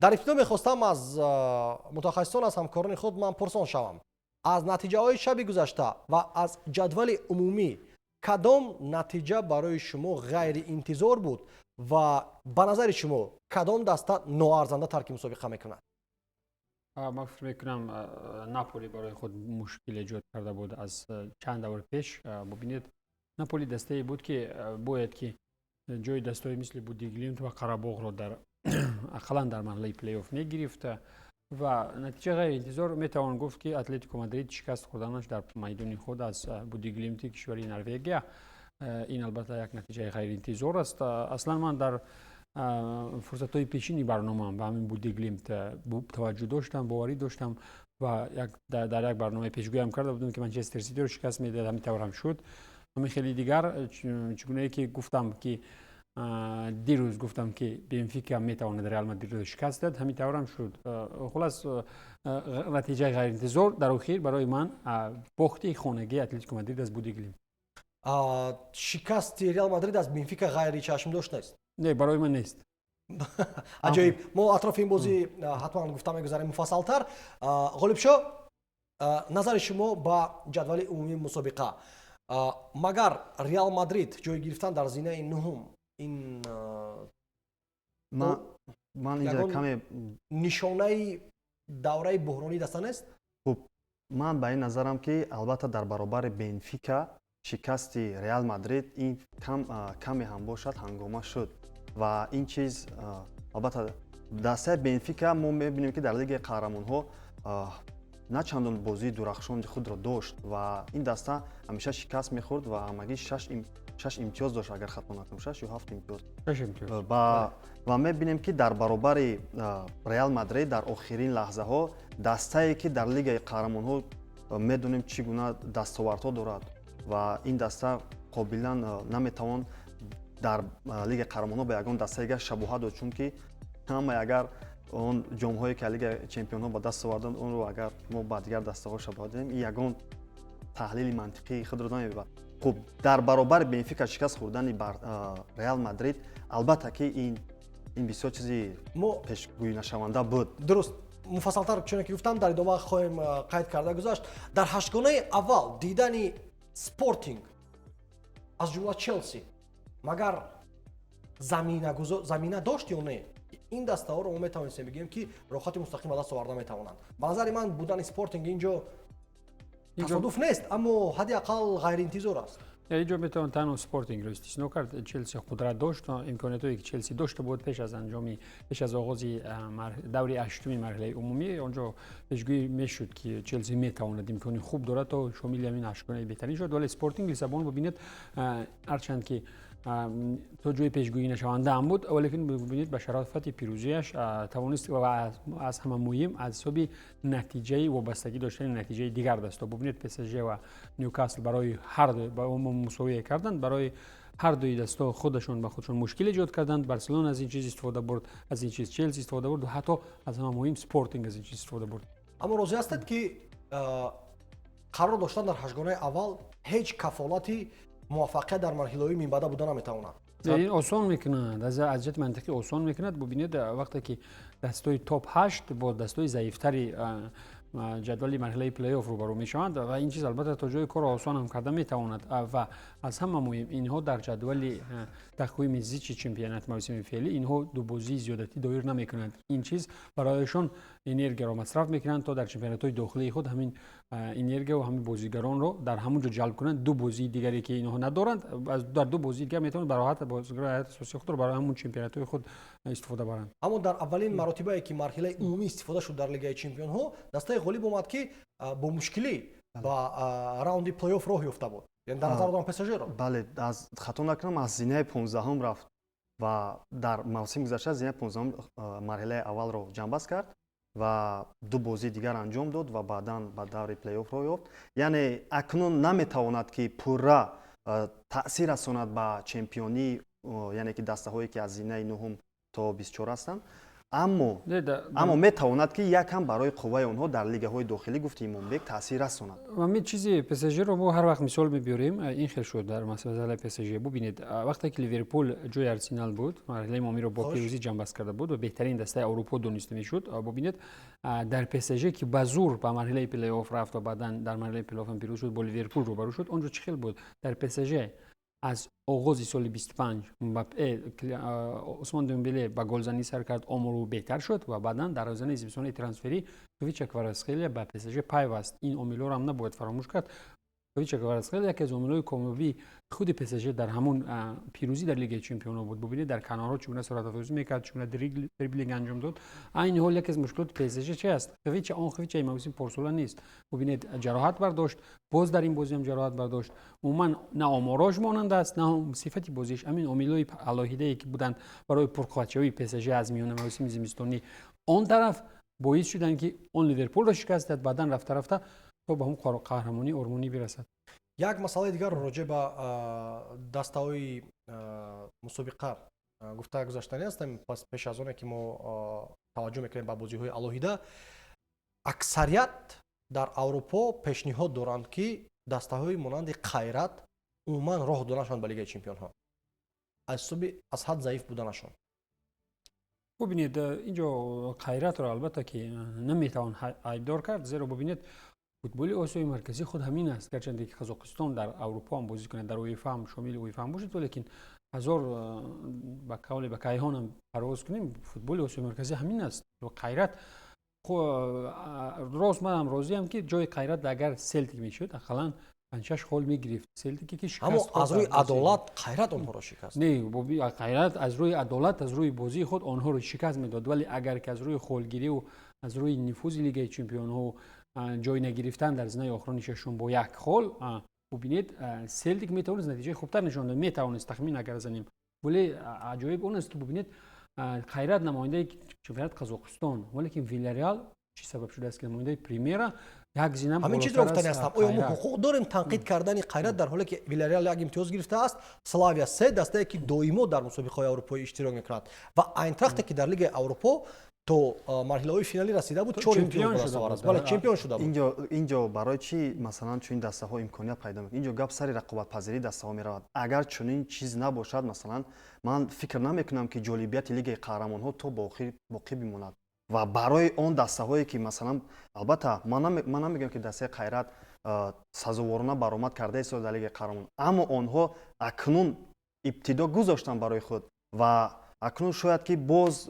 дар ибтидо мехостам аз мутахассисон аз ҳамкорони худ ман пурсон шавам. аз натиҷаҳои шаби гузашта ва аз ҷадвали умумӣ кадом натиҷа барои шумо ғайриинтизор буд ва ба назари шумо кадом даста ноарзанда тарки мусобиқа мекунад? ман фикр мекунам наполи барои худ мушкил эҷод карда буд аз чанд давр пеш. Бубинед, наполи дастае буд ки бояд ки ҷои дастаҳои мисли Будиглимт ва Қарабоғро дар ақаллан дар марҳилаи плей-офф мегирифт ва натиҷа ғайриинтизор метавон гуфт ки Атлетико Мадрид шикаст хӯрданаш дар майдони худ аз Будиглимти кишвари Норвегия. ин албатта як натиҷаи ғайриинтизор аст. Аслан ман дар фурсатҳои пешини барномаам ба ҳамин Будиглимт таваҷҷӯҳ доштам, боварӣ доштам ва дар як барнома пешгӯям карда будам ки Манчестер Ситиро шикаст медиҳад. ҳамин тавр ҳам шуд. ҳамин хеле дигар чугунае ки гуфтам ки дирӯз гуфтам ки Бенфика метавонад Реал Мадридро шикаст дад, ҳамин тавр ҳам шуд. хулас натиҷаи ғайриинтизор дар охир барои ман бохти хонагии Атлетико Мадрид аз Будиглимт. шикасти Реал Мадрид аз Бенфика ғайричашмдош нест? Не, барои ман нест. аҷоиб. мо атрофи ин бозӣ ҳатман гуфта мегузарем муфассалтар. ғолибшо, назари шумо ба ҷадвали умумии мусобиқа, магар Реал Мадрид ҷой гирифтан дар зинаи нуҳум ин ман инҷа каме нишонаи давраи буҳронии даста нест? хуб, ман ба ин назарам ки албатта дар баробари Бенфика шикасти Реал Мадрид ин каме ҳам бошад ҳангома шуд ва ин чиз албатта дастаи Бенфика мо мебинем ки дар Лигаи Қаҳрамонҳо на чандон бозии дурахшони худро дошт ва ин даста ҳамеша шикаст мехӯрд ва ҳамагӣ 6 имтиёз дошт, агар хато накунам, 6 ё 7 имтиёз. ва мебинем ки дар баробари Реал Мадрид дар охирин лаҳзаҳо дастае ки дар Лигаи Қаҳрамонҳо медонем чӣ гуна дастовардҳо дорад ва ин даста қобилан наметавон дар Лигаи Қаҳрамонҳо ба ягон дастаи дигар шабоҳат дод, чунки ҳама агар он ҷомҳое ки Лигаи Чемпионҳо ба даст оварданд, онро агар мо ба дигар дастаҳо шабоҳат додем, ин ягон таҳлили мантиқии худро намебарад. хуб, дар баробари Бенфика шикаст хӯрдани Реал Мадрид албатта ки ин бисёр чизи пешгӯинашаванда буд. дуруст. муфассалтар чуне ки гуфтам дар идома хоҳем қайд карда гузашт. дар ҳаштгонаи аввал дидани Спортинг аз ҷумла Челси магар замина дошт ё не? ин дастаҳоро мо метавонистем бигӯем ки роҳхати мустақим ба даст оварда метавонанд. ба назари ман будани Спортинг инҷо тасодуф нест, аммо ҳадди ақал ғайриинтизор аст. инҷо метавон танҳо Спортингро истисно кард. Челси қудрат дошт, имкониятҳое ки Челси дошта буд пеш аз оғози даври ҳаштуми марҳилаи умумӣ, онҷо пешгӯӣ мешуд ки Челси метавонад, имкони хуб дорад то шомили ҳамин ҳаштгонаи беҳтарин шуд, вале Спортинг Лиссабон бубинед ҳарчанд ки то ҷои пешгӯинашавандаам буд, валекин бубинед ба шарофати пирӯзияш тавонист ва аз ҳама муҳим аз ҳисоби натиҷаи вобастагӣ доштани натиҷаи дигар дастҳо. Бубинед ПСЖ ва Ньюкасл барои ҳарду ба умум мусовия карданд, барои ҳардуи дастҳо худашон ба худшон мушкил эҷод карданд. Барселона аз ин чиз истифода бурд, аз ин чиз Челси истифода бурд ва ҳатто аз ҳама муҳим Спортинг аз ин чиз истифода бурд. аммо розӣ ҳастед ки қарор доштан дар ҳаштгонаи аввал ҳеҷ кафолати муваффақият дар марҳилаҳои минбаъда буда наметавонад? ин осон мекунад, аз ҷиҳати мантиқӣ осон мекунад. Бубинед вақте ки дастаҳои топ 8 бо дастаҳои заифтари ҷадвали марҳилаи плей-офф рӯбарӯ мешаванд ва ин чиз албатта то ҷои корро осон ҳам карда метавонад ва аз ҳама муҳим инҳо дар ҷадвали тақвими зичи чемпионати мавсими феълӣ инҳо дубозии зиёдатӣ доир намекунанд. ин чиз барояшон энергияро масраф мекунанд то дар чемпионатҳои дохилии худ ҳамин энергия ва ҳамин бозигаронро дар ҳамун ҷо ҷалб кунанд. ду бозии дигаре ки инҳо надоранд, дар ду бозии дигар метавонанд ба роҳат бозигарони ҳайати асосии худро барои ҳамун чемпионатҳои худ истифода баранд. аммо дар аввалин маротибае ки марҳилаи умумӣ истифода шуд дар Лигаи Чемпионҳо, дастаи ғолиб омад ки бо мушкилӣ ба раунди плей-офф роҳ ёфта буд. Яъне дар назар дорам ПСЖ-ро. бале, аз хато накунам аз зинаи 15-ум рафт ва дар мавсими гузашта зинаи 15-ум марҳилаи аввалро ҷамъбаст кард ва ду бозии дигар анҷом дод ва баъдан ба даври плей-офф роҳ ёфт. Яъне акнун наметавонад ки пурра таъсир расонад ба чемпионӣ, яъне ки дастаҳое ки аз зинаи 9 то 24 ҳастанд. аммо метавонад ки якам барои қувваи онҳо дар лигаҳои дохилӣ гуфти Имонбек таъсир расонад. ҳамин чизи ПСЖ-ро мо ҳар вақт мисол мебиёрем. ин хел шуд дар масъалаи ПСЖ. Бубинед, вақте ки Ливерпул ҷои Арсенал буд, марҳилаи момиро бо пирӯзӣ ҷамъбаст карда буд ва беҳтарин дастаи Аврупо дониста мешуд. Бубинед, дар ПСЖ ки ба зур ба марҳилаи плей-офф рафт ва баъдан дар марҳилаи плей-офф ҳам пирӯз шуд, бо Ливерпул рӯбарӯ шуд. Он ҷо чӣ хел буд? Дар ПСЖ аз оғози соли 25 Мбаппе, Усмон Дембеле ба голзанӣ сар кард, омуру беҳтар шуд ва баъдан дар розанаи зимистонаи трансферӣ Хвича Кварацхелия ба ПСЖ пайваст. ин омилҳоро ҳам набояд фаромӯш кард. Хвича Кварацхелия яке аз омилҳои комёбии худи ПСЖ дар ҳамун пирӯзӣ дар Лигаи Чемпионҳо буд. Бубинед дар канорҳо чӣ гуна суръатафрӯзӣ мекард, чӣ гуна дриблинг анҷом дод. Айни ҳол яке аз мушкилоти ПСЖ чи аст? Хвича он Хвичаи мавсими порсола нест. Бубинед, ҷароҳат бардошт, боз дар ин бозӣ ҳам ҷароҳат бардошт. Умуман на оморож монанда аст, на сифати бозиш. Ҳамин омилҳои алоҳидае ки буданд барои пурқуввачавии ПСЖ аз миёна мавсими зимистонӣ он тараф боис шуданд ки он Ливерпулро шикаст дад, баъдан рафта рафта то ба ҳамун қаҳрамонӣ ормонӣ бирасад. як масъалаи дигар роҷеъ ба дастаҳои мусобиқа гуфта гузаштанӣ ҳастем. пас пеш аз оне ки мо таваҷҷӯҳ мекунем ба бозиҳои алоҳида, аксарият дар Аврупо пешниҳод доранд ки дастаҳои монанди Қайрат умуман роҳ додашон ба Лигаи Чемпионҳо аз ҳисоби аз ҳад заиф буданашон. бубинед, ин ҷо Қайратро албатта ки наметавон айбдор кард, зеро бубинед футболи Осиёи марказӣ худ ҳамин аст. Гарчанде ки Қазоқистон дар Аврупо ҳам бозӣ кунад, дар УЕФА ҳам шомили УЕФА ҳам бошад, лекин ҳазор ба қавле ба кайҳон ҳам парвоз кунем, футболи Осиёи марказӣ ҳамин аст. Қайрат рост манам розиам ки ҷои Қайрат агар Селтик мешуд, ақаллан 5-6 хол мегирифт. Селтике ки шикаст аз рӯи адолат Қайрат онҳоро шикаст. Не, Қайрат аз рӯи адолат, аз рӯи бозии худ онҳоро шикаст медод, вале агар ки аз рӯи холгирию аз рӯи нифузи Лигаи Чемпионҳо ҷой нагирифтан дар зинаи охирони шашум бо як хол, бубинед, Селтик метавонист натиҷаи хубтар нишон дад, метавонист тахмин агар занем. Вале аҷоиб он аст ки бубинед, Қайрат намояндаи чемпионати Қазоқистон, валекин Вильяреал чӣ сабаб шудааст ки намояндаи Премера як зинам ҳамин чизро гуфтани ҳастам. оё мо ҳуқуқ дорем танқид кардани Қайрат дар ҳоле ки Вильяреал як имтиёз гирифтааст, Славия се дастае ки доимо дар мусобиқаҳои аврупоӣ иштирок мекунад ва Айнтрахте ки дар Лигаи Аврупо то марҳилаҳои финалӣ расида буд, 4 имтиёз дастовар бале чемпион шуда буд. Инҷо барои чӣ масалан чунин дастаҳо имконият пайдо мекунад? Инҷо гап сари рақобатпазирии дастаҳо меравад. Агар чунин чиз набошад, масалан ман фикр намекунам ки ҷолибияти Лигаи Қаҳрамонҳо то боқӣ бимонад. ва барои он дастаҳое ки масалан албатта ман намегӯям ки дастаи Қайрат сазоворона баромад карда истода дар Лигаи Қаҳрамон, аммо онҳо акнун ибтидо гузоштанд барои худ ва акнун шояд ки боз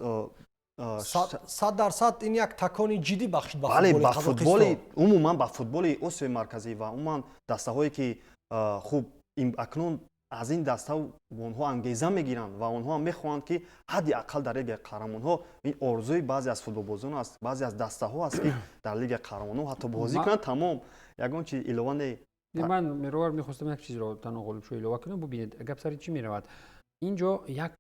100% ин як такони ҷиддӣ бахшид ба футболи умуман ба футболи Осиёи марказӣ ва умуман дастаҳое ки хуб акнун аз ин даста онҳо ангеза мегиранд ва онҳо ҳам мехоҳанд ки ҳадди ақал дар Лигаи Қаҳрамонҳо ин орзуи баъзе аз футболбозон аст, баъзе аз дастаҳо аст ки дар Лигаи Қаҳрамонҳо ҳатто бозӣ кунанд. Тамом ягон чиз илова не. ман меровар мехостам як чизро танҳо ғолибшо илова кунам. Бубинед, гап сари чӣ меравад? ин ҷо як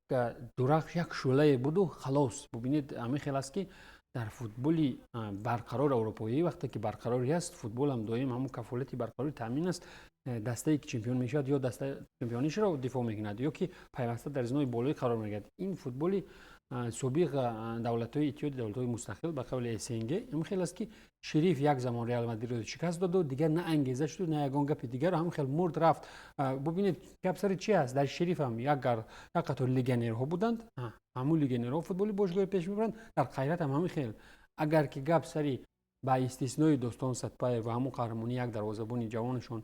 дурахш, як шӯлае буду халос. Бубинед, ҳамин хел аст ки дар футболи барқарор аврупоӣ вақте ки барқарорӣ аст, футбол ҳам доим ҳамун кафолати барқарорӣ таъмин аст. Дастае ки чемпион мешавад ё дастаи чемпионишро дифоъ мекунад ё ки пайваста дар зинои болоӣ қарор мегирад. ин футболи собиқ давлатҳои иттиҳоди давлатҳои мустақил ба қавли СНГ ҳамин хел аст ки Шериф як замон Реал Мадридро шикаст доду, дигар на ангеза шуд, на ягон гапи дигарро ҳамин хел мурд рафт. Бубинед, гап сари чи аст? Дар Шериф ҳам як қатор легионерҳо буданд, ҳамун легионерҳо футболи бошгоҳӣ пеш мебаранд, дар Қайрат ҳам ҳамин хел. Агар ки гап сари ба истиснои Достон Сатпаев ва ҳамун қаҳрамони як дарвозабони ҷавонашон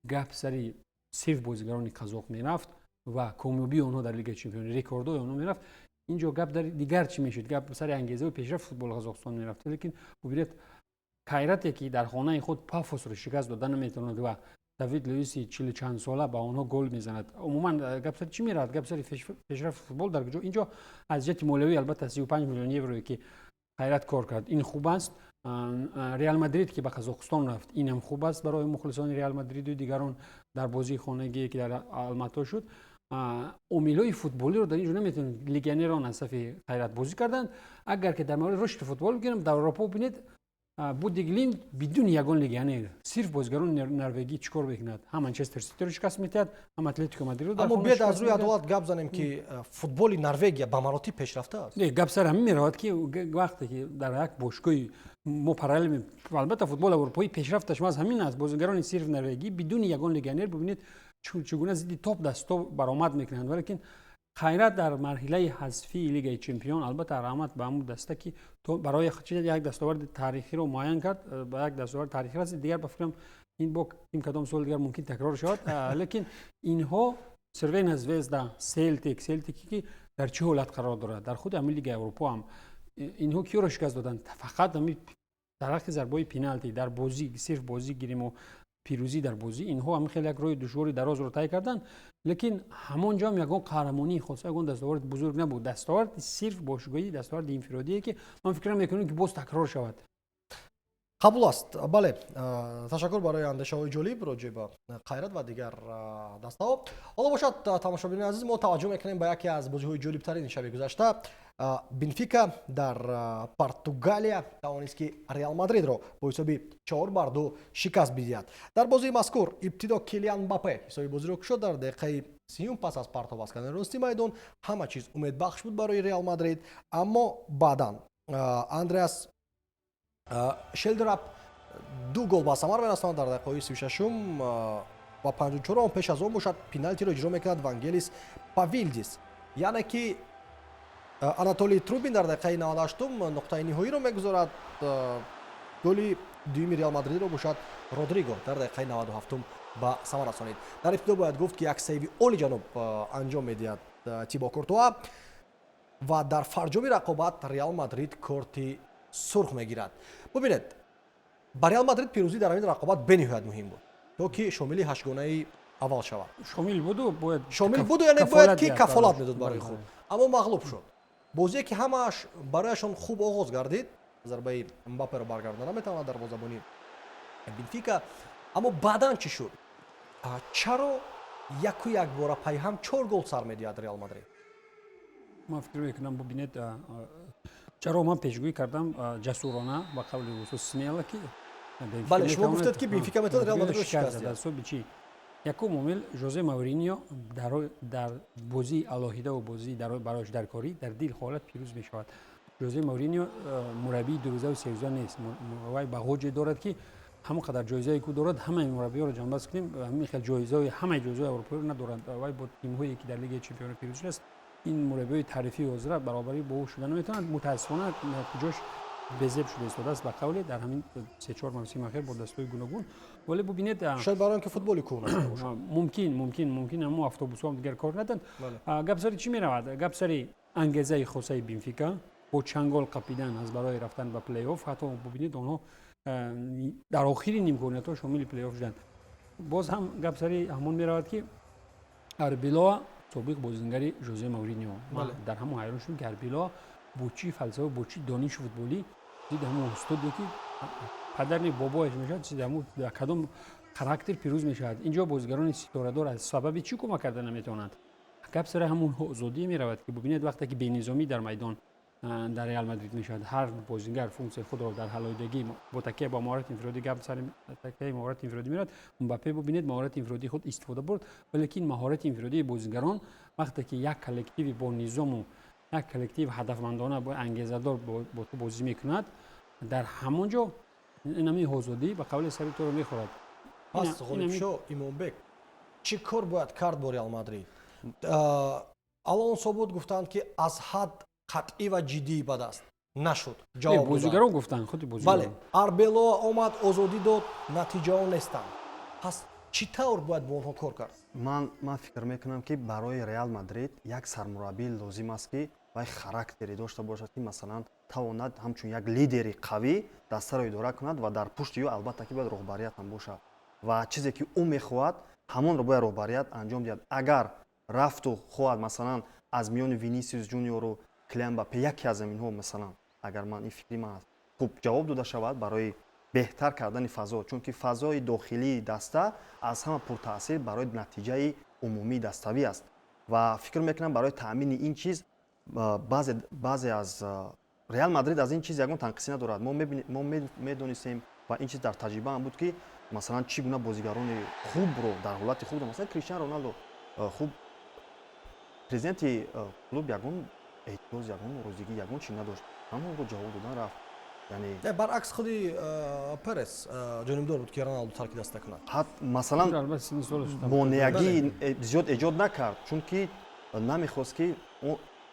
гап сари сиф бозигарони қазоқ мерафт ва комёбии онҳо дар Лигаи Чемпионӣ, рекордҳои онҳо мерафт, ин ҷо гап дигар чӣ мешуд? Гап сари ангезаи пешрафти футболи Қазоқистон мерафт. Лекин бубинед, Қайрате ки дар хонаи худ Пафосро шикаст дода наметавонад ва Давид Луиси 40 чанд сола ба онҳо гол мезанад. Умуман гап сари чӣ меравад? Гап сари пешрафти футбол дар ин ҷо аз ҷиҳати молиявӣ албатта 35 миллион еврое ки Қайрат кор кард, ин хуб аст. Реал Мадрид ки ба Қазоқистон рафт, ин ҳам хуб аст барои мухлисони Реал Мадриду дигарон дар бозии хонагие ки дар Алмато шуд. омилҳои футболиро дар ин ҷо наметавонед легионерон аз сафи Қайрат бозӣ карданд. Агар ки дар мавриди рушди футбол бигирам, дар Аврупо бинед Будиглин бидуни ягон лиг, яъне сирф бозигарони норвегӣ чикор мекунад? Ҳам Манчестер Ситиро шикаст медиҳад, ҳам Атлетико Мадридро дар аммо хона биед аз шикаст рӯи медиҳад. адоват гап занем ки футболи Норвегия ба маротиб пешрафта аст. Не, гап сар ҳамин меравад ки вақте ки дар як бошгоҳи мо параллел, албатта футбол аврупоӣ пешрафташ аз ҳамин аст. Бозигарони сирф норвегӣ бидуни ягон легионер бубинед чугуна зидди топ дастов баромад мекунанд, валекин хайрат дар марҳилаи ҳазфии Лигаи Чемпион албатта раҳмат ба ҳамун даста ки то барои як дастоварди тарихиро муайян кард, ба як дастоварди тарихӣ расид. Дигар ба фикрам ин бо кадом сол дигар мумкин такрор шавад, лекин инҳо Cervena Zvezda, Celtic ки дар чӣ ҳолат қарор дорад? Дар худи ҳамин Лигаи Аврупо ҳам инҳо киёро шикаст доданд? Фақат ҳамин дар вақти зарбаҳои пеналти дар бозӣ, сирф бозӣ гирему пирӯзӣ дар бозӣ, инҳо ҳамин хеле як роҳи душвори дарозро тай карданд, лекин ҳамон ҷо ҳам ягон қаҳрамонии хос, ягон дастоварди бузург набуд. Дастоварди сирф бошгоҳӣ, дастоварди инфиродие ки ман фикр мекунам ки боз такрор шавад. қабул аст. бале, ташаккур барои андешаҳои ҷолиб роҷеъ ба қайрат ва дигар дастаҳо. ҳоло бошад, тамошобини азиз, мо таваҷҷӯҳ мекунем ба яке аз бозиҳои ҷолибтарини шаби гузашта. Бенфика дар Португалия тавонист ки Реал Мадридро бо ҳисоби 4-2 шикаст бидиҳад. Дар бозии мазкур ибтидо Килиан Мбаппе ҳисоби бозиро кушод дар дақиқаи 30 пас аз партов аз кардани рости майдон. Ҳама чиз умедбахш буд барои Реал Мадрид, аммо баъдан Андреас Шелдерап 2 гол ба самар мерасонад дар дақиқаи 36 ва 54 пеш аз он бошад пеналтиро иҷро мекунад Вангелис Павилдис, яъне ки Анатолий Трубин дар дақиқаи 98 нуқтаи ниҳоиро мегузорад. голи дуюми Реал Мадридро бошад Родриго дар дақиқаи 97 ба самар расонид. дар ибтидо бояд гуфт ки як сейви олиҷаноб анҷом медиҳад Тибо Куртуа ва дар фарҷоми рақобат Реал Мадрид корти сурх мегирад. бубинед, ба Реал Мадрид пирӯзӣ дар ҳамин рақобат бениҳоят муҳим буд, то ки шомили ҳаштгонаи аввал шавад. Шомил буду, яъне бояд ки кафолат медод барои худ, аммо мағлуб шуд. бозие ки ҳамааш барояшон хуб оғоз гардид, зарбаи Мбапперо баргардона метавонад дарвозабони Бенфика, аммо баъдан чӣ шуд? Чаро яку як бора пайҳам 4 гол сар медиҳад Реал Мадрид? ман фикр мекунам бубинед, чаро ман пешгӯӣ кардам ҷасурона ба қавли Усус Смела ки бале, шумо гуфтед ки Бенфика метавонад Реал Мадридро шикаст диҳад. соби чӣ? Якум омил Жозе Мауриньо дар бозии алоҳидаву бозии барояш даркорӣ дар дил ҳолат пирӯз мешавад. Жозе Мауриньо мураббии дурӯзаву серӯза нест. Вай бағоҷе дорад ки ҳамон қадар ҷоизае ки дорад ҳамаи мураббиёро ҷамъбаст кунем, ҳамин хел ҷоизаҳои ҳамаи ҷоизаҳои аврупоиро надорад. Вай бо тимҳое ки дар Лигаи Чемпионҳо пирӯз шудааст, ин мураббиёи таърифии ҳозира баробарӣ бо ӯ шуда наметавонад. мутаассифона натиҷааш безеб шуда истодааст ба қавле дар ҳамин 3-4 мавсими ахир бо дастҳои гуногун. Вале бубинед, шояд барои он ки футболи кӯҳна бошад. мумкин аммо автобусҳо ҳам дигар кор наданд. Гап сари чӣ меравад? Гап сари ангезаи хосаи Бенфика бо чангол қапидан аз барои рафтан ба плейофф. Ҳатто бубинед онҳо дар охири нимкониятҳо шомили плейофф шуданд. боз ҳам гап сари ҳамон меравад ки Арбелоа собиқ бозингари Жозе Мауриньо, дар ҳамон ҳайрон шудем ки Арбелоа бо чӣ фалсафа, бо чӣ дониши футболӣ зидди ҳамон устоде ки падарни бобояш мешавад, зидди ҳамон кадом характер пирӯз мешавад. инҷо бозигарони ситорадор аз сабаби чӣ кӯмак карда наметавонанд? гап сари ҳамон озодие меравад ки бубинед вақте ки бенизомӣ дар майдон дар Реал Мадрид мешавад, ҳар бозингар функсияи худро дар ҳалоидагӣ бо такя ба маҳорати инфиродӣ, гап сари такяи маҳорати инфиродӣ меравад. Мбаппе бубинед маҳорати инфиродии худ истифода бурд, валекин маҳорати инфиродии бозигарон вақте ки як коллективи бо низому, як коллектив ҳадафмандона бо ангезадор бо ту бозӣ мекунад, дар ҳамон ҷо инами озодӣ ба қавли сари туро мехӯрад. пас ғолибшо Имонбек чӣ кор бояд кард бо Реал Мадрид? алон собот гуфтанд ки аз ҳад қатъӣ ва ҷиддии бад аст, нашуд. ҷавоб бозигарон гуфтанд, худи бозигарон. бале, Арбелоа омад, озодӣ дод, натиҷао нестанд. пас чӣ тавр бояд бо онҳо кор кард? ман фикр мекунам ки барои Реал Мадрид як сармураббӣ лозим аст ки вай характере дошта бошад ки масалан тавонад ҳамчун як лидери қавӣ дастаро идора кунад ва дар пушти ӯ албатта ки бояд роҳбарият ҳам бошад ва чизе ки ӯ мехоҳад ҳамонро бояд роҳбарият анҷом диҳад. агар рафту хоҳад масалан аз миёни Винисиус Ҷуниору Килиан Мбаппе яке аз заминҳо масалан агар ман ин фикри ман аст хуб ҷавоб дода шавад барои беҳтар кардани фазо, чунки фазои дохилии даста аз ҳама пуртаъсир барои натиҷаи умумии даставӣ аст ва фикр мекунам барои таъмини ин чиз баъзе аз реал мадрид аз ин чиз ягон танқисӣ надорад. мо медонистем ва ин чиз дар таҷриба ҳам буд ки масалан чӣ гуна бозигарони хубро дар ҳолати хуб масалан Криштиану Роналдо хуб президенти клуб ягон эътироз, ягон норозигӣ, ягон чӣ надошт. Ҳамонро ҷавоб додан рафт. Яъне баръакс худи Перес ҷонибдор буд ки Роналдо тарки даст накунад. Масалан монеагӣ зиёд эҷод накард, чунки намехост ки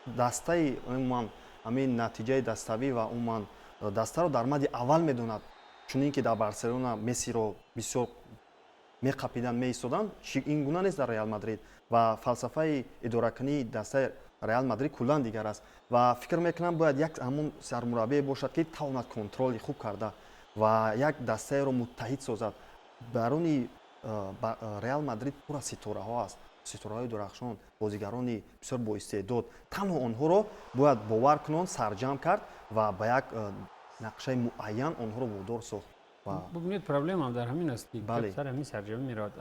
дастаи умуман ҳамин натиҷаи даставӣ ва умуман дастаро дар мадди аввал медонад. Чунин ки дар Барселона Мессиро бисёр меқапидан, меистоданд, ин гуна нест дар Реал Мадрид ва фалсафаи идоракунии дастаи Реал Мадрид куллан дигар аст ва фикр мекунам бояд як ҳамун сармураббие бошад ки тавонад контроли хуб карда ва як дастаеро муттаҳид созад. Барони Реал Мадрид пур аз ситораҳо аст, ситораҳои дурахшон, бозигарони бисёр боистеъдод. Танҳо онҳоро бояд бовар кунон, сарҷамъ кард ва ба як нақшаи муайян онҳоро водор сохт. бубинед проблемам дар ҳамин аст ки сар ҳамин сарҷамӣ меравад.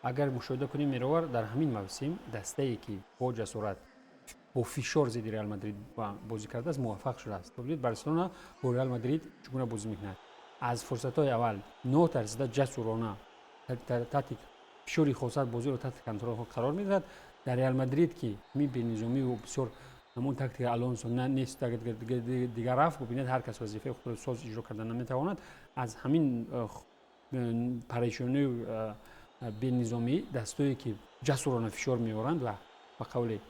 агар мушоҳида кунем меровар дар ҳамин мавсим дастае ки бо ҷасорат бо фишор зидди Реал Мадрид бозӣ кардааст муваффақ шудааст. бубинед Барселона бо Реал Мадрид чӣ гуна бозӣ мекунад. аз фурсатҳои аввал нотарсида ҷасурона таҳти фишори хосат бозиро таҳти контрол қарор медиҳад. дар Реал Мадрид ки ҳамин бенизомиву бисёр ҳамон тактика Алонсо нест дигар рафт. бубинед ҳар кас вазифаи худро соз иҷро карда наметавонад. аз ҳамин парешонию бенизомӣ дастое ки ҷасурона фишор меоранд ва ба қавле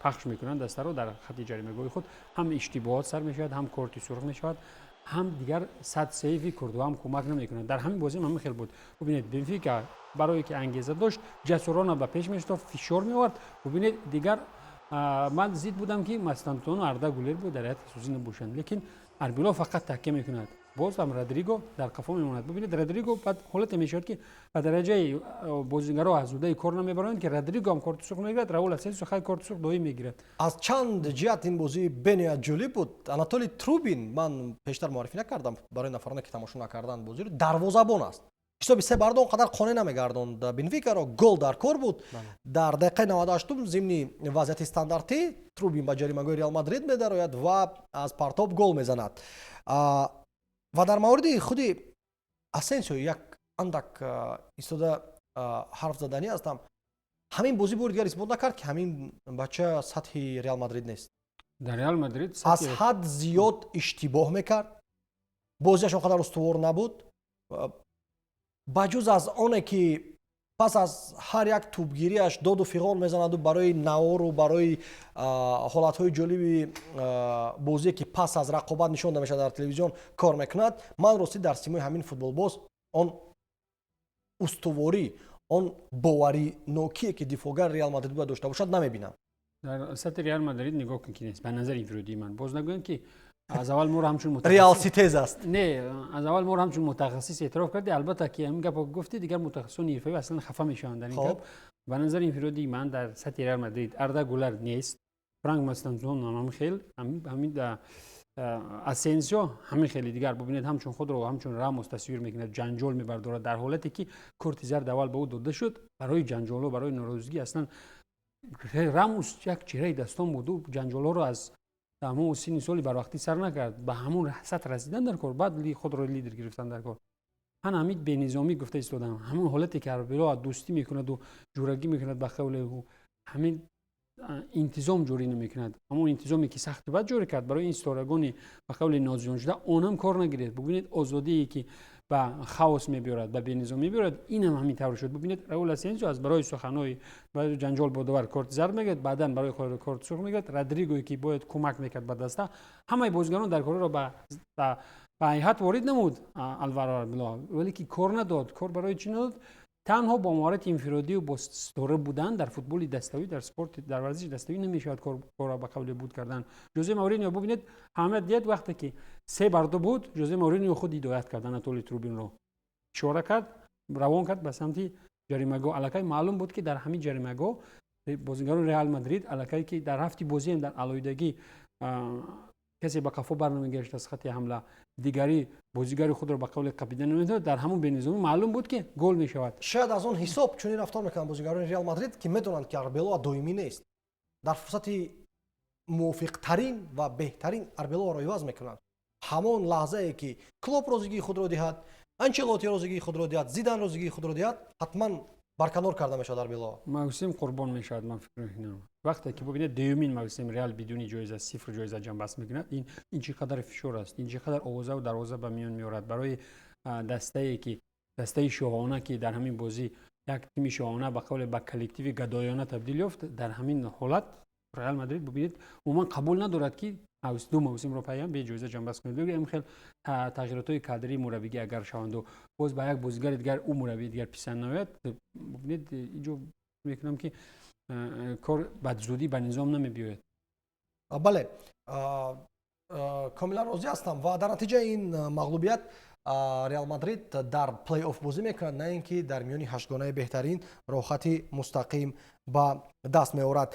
пахш мекунанд дастаро дар хатти ҷаримагоҳи худ ҳам иштибоҳот сар мешавад, ҳам корти сурх мешавад, ҳам дигар сад сейви курду ҳам кӯмак намекунад. дар ҳамин бозӣ ҳамин хел буд. бубинед Бенфика барое ки ангеза дошт ҷасурона ба пеш мештофт, фишор меовард. бубинед дигар ман зид будам ки Мастантону Арда Гулер буд дар ҳайати хусусӣ набошанд, лекин Арбило фақат такя мекунад. боз ҳам Родриго дар қафо мемонад. бубинед Родриго баъд ҳолате мешавад ки ба дараҷаи бозигаро азудаи кор намебароянд ки Родриго ҳам корти сурх мегирад, Раул Асенсио хай корти сурх доим мегирад. аз чанд ҷиҳат ин бозии бениҳоят ҷолиб буд. Анатолий Трубин, ман пештар муаррифӣ накардам барои нафароне ки тамошо накарданд бозиро, дарвозабон аст. ҳисоби се барда он қадар қонеъ намегардонд. Бенфикаро гол дар кор буд. дар дақиқаи 98 зимни вазъияти стандартӣ Трубин ба ҷаримагоҳи Реал Мадрид медарояд ва аз партоб гол мезанад. ва дар мавриди худи Асенсио як андак истода ҳарф заданӣ ҳастам. ҳамин бозӣ бори дигар исбот накард ки ҳамин бача сатҳи Реал Мадрид нест. дар Реал Мадрид аз ҳад зиёд иштибоҳ мекард. бозиаш он қадар устувор набуд. ба ҷуз аз оне ки пас аз ҳар як тӯбгириаш доду фиғон мезанаду барои наору барои ҳолатҳои ҷолиби бозие ки пас аз рақобат нишонда мешавад дар телевизион кор мекунад. ман рости дар симои ҳамин футболбоз он устуворӣ, он боваринокие ки дифоъгар Реал Мадрид бояд дошта бошад намебинам. дар сатҳи Реал Мадрид нигоҳ кун ки нест. ба назари инфиродии ман боз нагӯям ки аз аввал моро ҳамчун Реал Ситез аст. не аз аввал моро ҳамчун мутахассис эътироф карди. албатта ки ҳамин гапо гуфти дигар мутахассисони ҳирфавӣ аслан хафа мешаванд дар ин гап. ба назари инфиродии ман дар сатҳи Реал Мадрид Арда Гулер нест, Франк Мастантон ҳамин хел, ҳамин Асенсио ҳамин хели дигар. бубинед ҳамчун худро ҳамчун Рамос тасвир мекунад, ҷанҷол мебардорад дар ҳолате ки корти зард аввал ба ӯ дода шуд. барои ҷанҷолҳо, барои норозигӣ аслан Рамос як чеҳраи дастон буду. ҷанҷолҳоро аз ҳамон синни соли барвақтӣ сар накард. ба ҳамон сатҳ расидан дар кор, баъд худро лидер гирифтан дар кор. ҳан ҳамид бенизомӣ гуфта истодам. ҳамон ҳолате ки Арбило дӯстӣ мекунаду ҷурагӣ мекунад ба қавле ҳамин интизом ҷорӣ намекунад. ҳамон интизоме ки сахти бад ҷорӣ кард барои ин сторагони ба қавле нозиёншуда онам кор нагиред. бубинед озодие ки ба хаос мебиёрад, ба бенизом мебиёрад, инам ҳамин тавр шуд. бубинед Раул Асенсио аз барои суханҳои барои ҷанҷол бодовар корти зард мегирад, баъдан барои корти сурх мегирад. Родригое ки бояд кӯмак мекард ба даста. ҳамаи бозигарон дар корро ба ҳайҳат ворид намуд Алваро Арбило, вале ки кор надод. кор барои чӣ надод? танҳо бо маҳорати инфиродию бо стора будан дар футболи даставӣ, дар спорти, дар варзиши даставӣ намешавад корро ба қавле буд кардан. Жозе Мауриньо бубинед ҳамаят дид вақте ки 3-2 буд, Жозе Мауриньо худ ҳидоят кард Анатолий Трубинро. ишора кард, равон кард ба самти ҷаримагоҳ. аллакай маълум буд ки дар ҳамин ҷаримагоҳ бозигарони Реал Мадрид аллакай ки дар ҳафти бозӣ дар алоҳидагӣ касе ба қафо барнамегашт аз хатти ҳамла, дигари бозигари худро ба қавле қапида наметавонад, дар ҳамон бенизомӣ маълум буд ки гол мешавад. шояд аз он ҳисоб чунин рафтор мекунанд бозигарони Реал Мадрид ки медонанд ки Арбело доимӣ нест. дар фурсати мувофиқтарин ва беҳтарин арбелоро иваз мекунанд. ҳамон лаҳзае ки Клоп розигии худро диҳад, Анчелоти розигии худро диҳад, Зидан розигии худро диҳад, ҳатман барканор карда мешавад арбело. мавсим қурбон мешавад. Ман фикр мекунам вақте ки бубинед дуюмин мавсим Реал бидуни ҷоиза сифр ҷоиза ҷанбаст мекунад, ин чӣ қадар фишор аст, ин чӣ қадар овозаву дарвоза ба миён меорад барои дастаи шоҳона ки дар ҳамин бозӣ як тими шоҳона ба қавле ба коллективи гадоёна табдил ёфт. Дар ҳамин ҳолат Реал Мадрид бубинед умуман қабул надорад ки ду мавсимро пайам бе ҷоиза ҷанбаст кунад. Ин хел тағйиротҳои кадрии мураббигӣ агар шаванду боз ба як бозигари дигар ӯ мураббии дигар писанд наояд, бубинед инҷо мекунам ки кор бадзудӣ ба низом намебиёяд. бале, комилан розӣ ҳастам ва дар натиҷаи ин мағлубият Реал Мадрид дар плей-офф бозӣ мекунад, на ин ки дар миёни ҳаштгонаи беҳтарин роҳхати мустақим ба даст меорад.